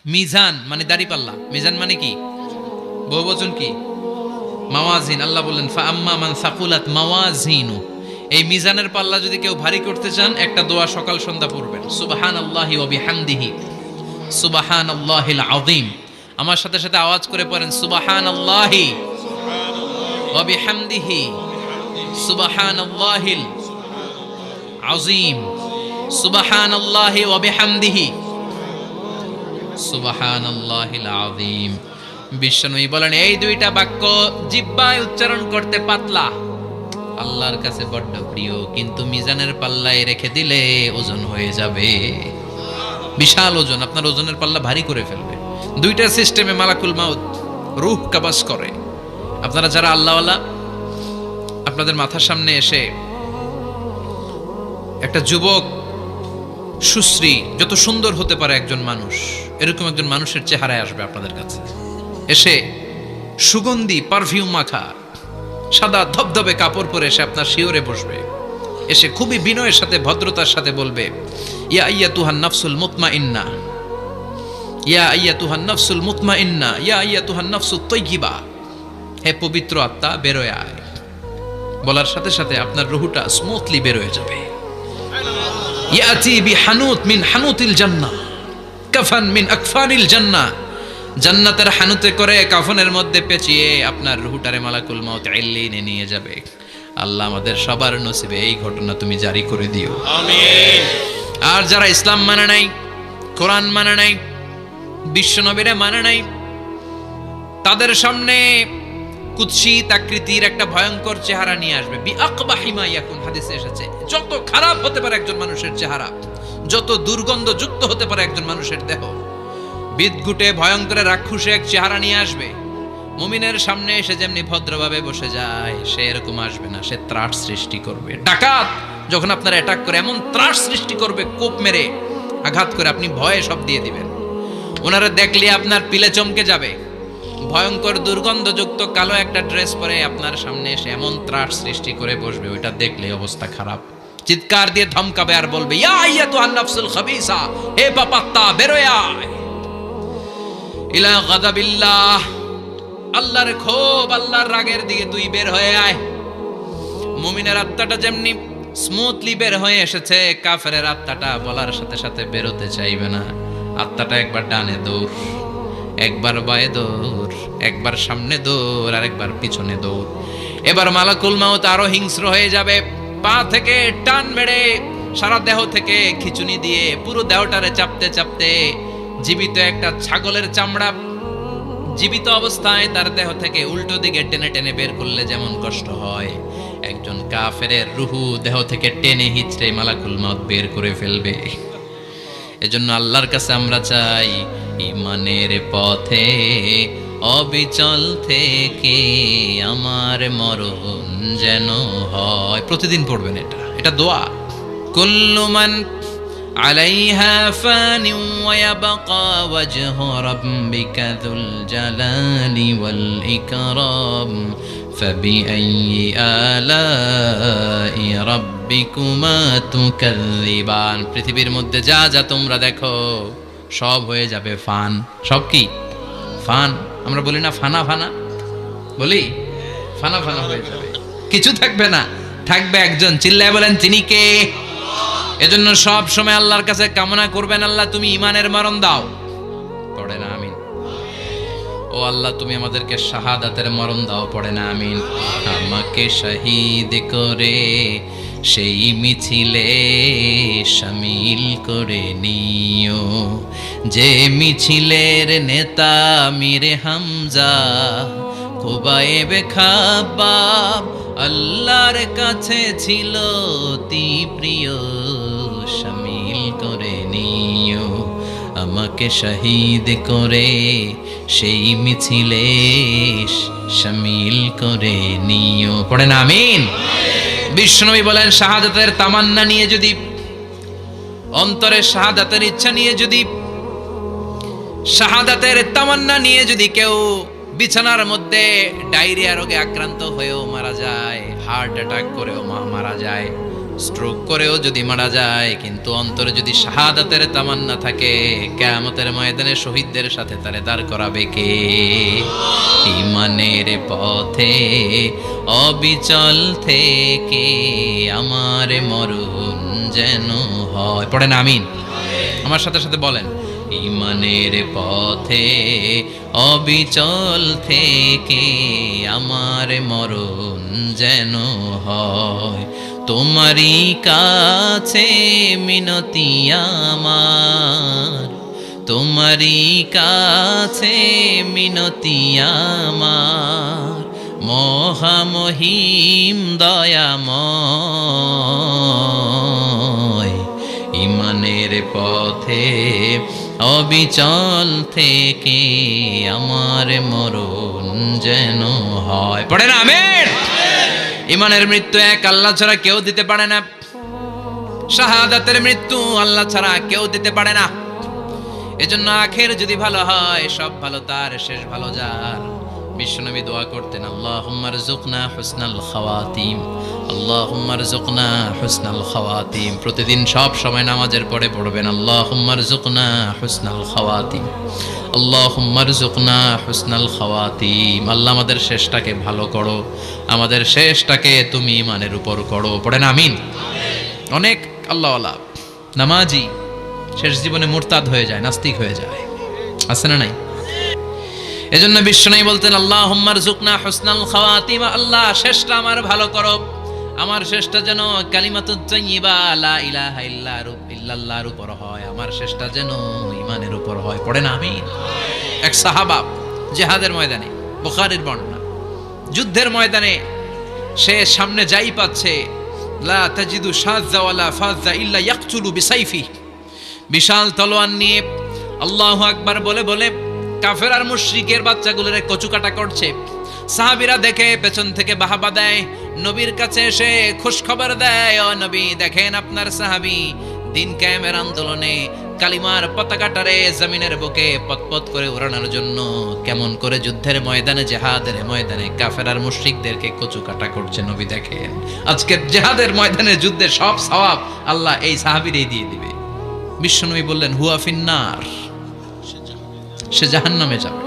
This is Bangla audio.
মিজান মানে দাড়িপাল্লা, মিজান মানে কি? বহুবচন কি? মাওয়াজিন। আল্লাহ বললেন ফা আম্মা মান সাকুলাত মাওয়াজিনু, এই মিজানের পাল্লা যদি কেউ ভারী করতে চান একটা দোয়া সকাল সন্ধ্যা পড়বেন, সুবহানাল্লাহি ওয়া বিহামদিহি সুবহানাল্লাহিল আযীম। আমার সাথে সাথে আওয়াজ করে পড়েন সুবহানাল্লাহি ওয়া বিহামদিহি সুবহানাল্লাহিল আযীম, সুবহানাল্লাহি ওয়া বিহামদিহি সুবহানাল্লাহিল আযীম। বিশ্বনবী বলেন এই দুইটা বাক্য জিহ্বায় উচ্চারণ করতে পাতলা, আল্লাহর কাছে বড্ড প্রিয়, কিন্তু মিজানের পাল্লায় রেখে দিলে ওজন হয়ে যাবে, বিশাল ওজন, আপনার ওজনের পাল্লা ভারী করে ফেলবে। দুইটা সিস্টেমে মালাকুল মাউত রূহ কাবাজ করে। আপনারা যারা আল্লাহওয়ালা, আপনাদের মাথার সামনে এসে একটা যুবক সুশ্রী, যত সুন্দর হতে পারে একজন মানুষ, এরকম একজন মানুষের চেহারায় আসবে আপনাদের কাছে, এসে সুগন্ধি পারফিউম মাখা সাদা ধবধবে কাপড় পরে এসে আপনার শিওরে বসবে, এসে খুবই বিনয়ের সাথে ভদ্রতার সাথে বলবে ইয়া আইয়াতুহান নাফসুল মুতমাইন্না, ইয়া আইয়াতুহান নাফসুল মুতমাইন্না, ইয়া আইয়াতুহান নাফসুত তাইয়্যিবা, হে পবিত্র আত্মা বেরোয় আয়। বলার সাথে সাথে আপনার রুহটা স্মুথলি বেরোয় যাবে। ইয়াতি বিহানুত মিন হানুতিল জান্নাহ, কাফান মিন আকফানিল জান্নাহ, জান্নাতের হানুতে করে কাফনের মধ্যে পেঁচিয়ে আপনার রুহটারে মালাকুল মাউত ইল্লিনে নিয়ে যাবে। আল্লাহ আমাদের সবার নসিবে এই ঘটনা তুমি জারি করে দিও, আমিন। আর যারা ইসলাম মানে নাই, কোরআন মানে নাই, বিশ্বনবীরে মানে নাই, তাদের সামনে কুৎসিত আকৃতির একটা ভয়ঙ্কর চেহারা নিয়ে আসবে। বিআকবাহি মা ইয়াকুন, হাদিসে এসেছে যত খারাপ হতে পারে একজন মানুষের চেহারা, যত দুর্গন্ধযুক্ত হতে পারে একজন মানুষের দেহ, বিদঘুটে ভয়ঙ্কর রাক্ষসে এক চেহারা নিয়ে আসবে। মুমিনের সামনে এসে যেমনি ভদ্রভাবে বসে যায়, সে এরকম আসবে না, সে ত্রাস সৃষ্টি করবে। ডাকাত যখন আপনার অ্যাটাক করে এমন ত্রাস সৃষ্টি করবে, কোপ মেরে আঘাত করে আপনি ভয়ে সব দিয়ে দিবেন। ওনারা দেখলে আপনার পিলে চমকে যাবে। ভয়ঙ্কর দুর্গন্ধযুক্ত কালো একটা ড্রেস পরে আপনার সামনে এসে এমন ত্রাস সৃষ্টি করে বসবে, ওইটা দেখলে অবস্থা খারাপ। চিৎকার দিয়ে ধমকাবে আর বলবে ইয়া আইয়াতুহান নাফসুল খাবিসা, হে পাপাত্তা বেরোয় আয় ইলা গাদাবিল্লাহ, আল্লাহর ক্ষোভ, আল্লাহর রাগের দিকে তুই বের হয়ে আয়। মুমিনের আত্মাটা যেমনি স্মুথলি বের হয়ে এসেছে, কাফেরের আত্মাটা বলার সাথে সাথে বেরোতে চাইবে না। আত্মাটা একবার ডানে দৌড়, একবার বায়ে দৌড়, একবার সামনে দৌড়, আর একবার পিছনে দৌড়। এবার মালাকুল মাউত আরো হিংস্র হয়ে যাবে, পা থেকে টান মেরে সারা দেহ থেকে খিচুনি দিয়ে পুরো দেহটারে চাপতে চাপতে জীবিত একটা ছাগলের চামড়া জীবিত অবস্থায় তার দেহ থেকে উল্টো দিকে টেনে টেনে বের করলে যেমন কষ্ট হয়, একজন কাফেরের রুহু দেহ থেকে টেনে হিচড়ে মালাকুল মাউত বের করে ফেলবে। এজন্য আল্লাহর কাছে আমরা চাই ঈমানের পথে অবিচল থেকে আমার মরণ যেন হয়। প্রতিদিন পড়বেন এটা, এটা দোয়া। কুল্লু মান আলাইহা ফানি ওয়া ইয়াবকা ওয়াজহু রাব্বিকা যুল জালালি ওয়াল ইকরাম ফাবিআইয়ি আলাই রাব্বিকুমা তুকাযযিবান। পৃথিবীর মধ্যে যা যা তোমরা দেখো সব হয়ে যাবে ফান। সব কি ফান? আমরা বলি না ফানা ফানা, বলি ফানা ফানা হয়ে যাবে, কিছু থাকবে না, থাকবে একজন। চিল্লায় বলেন তিনি কে? এজন্য সব সময় আল্লাহর কাছে কামনা করবেন, আল্লাহ তুমি ঈমানের মরণ দাও। পড়ে না আমিন? ও আল্লাহ তুমি আমাদেরকে শাহাদাতের মরণ দাও। পড়ে না আমিন? আমাকে শহীদ করে সেই মিছিলে শামিল করে নিও, যে মিছিলের নেতা মীরে হামজা খুবাইবে খাব্বাব আল্লাহর কাছে ছিল অতি প্রিয়, শামিল করে নিও আমাকে শহীদ করে সেই মিছিলে শামিল করে নিও। পড়ে না আমিন? বিশ্বনবী বলেন শাহাদাতের তামান্না নিয়ে যদি, অন্তরের শাহাদাতের ইচ্ছা নিয়ে যদি, শাহাদাতের তামান্না নিয়ে যদি কেউ বিছানার মধ্যে ডায়রিয়া রোগে আক্রান্ত হয়েও মারা যায়, হার্ট অ্যাটাক করেও মারা যায়, স্ট্রোক করেও যদি মারা যায়, কিন্তু অন্তরে যদি শাহাদাতের তামান্না থাকে, কিয়ামতের ময়দানে শহীদদের সাথে তারে দাঁড় করাবে কে? ঈমানের পথে অবিচল থেকে আমার মরণ যেন হয়। পড়েন আমিন। আমার সাথে সাথে বলেন, ঈমানের পথে অবিচল থেকে আমার মরণ যেন হয়। তোমারই কাছে মিনতি আমার, তোমারই কাছে মিনতি আমার, মহামহিম দয়াময়। ঈমানের পথে অবিচল থেকে আমার মরণ যেন হয়। পড়েন আমিন। ঈমানের মৃত্যু এক আল্লাহ ছাড়া কেউ দিতে পারে না। শাহাদাতের মৃত্যু আল্লাহ ছাড়া কেউ দিতে পারে না। এজন্য আখের যদি ভালো হয়, সব ভালো তার, শেষ ভালো যার। বিশ্বনবী দোয়া করতেন, আল্লাহুম্মা রযুকনা হুসনাল খাওয়াতিম, আল্লাহুম্মা রযুকনা হুসনাল খাওয়াতিম। প্রতিদিন সব সময় নামাজের পরে পড়বেন, আল্লাহুম্মা রযুকনা হুসনাল খাওয়াতিম, আল্লাহুম্মা রযুকনা হুসনাল খাওয়াতিম। আল্লাহ আমাদের শেষটাকে ভালো করো, আমাদের শেষটাকে তুমি ঈমানের উপর করো। পড়েন আমিন। অনেক আল্লাহওয়ালা নামাজি শেষ জীবনে মুরতাদ হয়ে যায়, নাস্তিক হয়ে যায়, আছে না নাই? এজন্য বিশ্বনবী বলতেন, আল্লাহুম্মা রযুকনা হুসনাল খাওয়াতিম, আল্লাহ শেষটা আমার ভালো করো, আমার শেষটা যেন কালিমাতুত তাইয়্যিবা লা ইলাহা ইল্লাল্লাহর উপর হয়, আমার শেষটা যেন ঈমানের উপর হয়। পড়েন আমিন। এক সাহাবা জিহাদের ময়দানে, বুখারীর বর্ণনা, যুদ্ধের ময়দানে সে সামনে যাই পাচ্ছে, লা তাজিদু শাযযা ওয়ালা ফাযযা ইল্লা ইয়াকতুলু বিসাইফি, বিশাল তলোয়ার নিয়ে আল্লাহু আকবার বলে বলে কাফের আর মুশরিকের বাচ্চাগুলোরে কচুকাটা করছে। সাহাবীরা দেখে পেছন থেকে বাহাবা দেয়, নবীর কাছে এসে খুশ খবর দেয়, ও নবী দেখেন আপনার সাহাবী দিন কায়েমের আন্দোলনে কালিমার পতাকাটারে জমিনের বুকে পতপত করে উড়ানোর জন্য কেমন করে যুদ্ধের ময়দানে, জিহাদের ময়দানে কাফের আর মুশরিকদেরকে কচুকাটা করছে। নবী দেখেন আজকের জিহাদের ময়দানে যুদ্ধের সব সওয়াব আল্লাহ এই সাহাবীরই দিয়ে দিবে। বিশ্বনবী বললেন, হুয়া ফিন্নার, সে জাহান্নামে যাবে।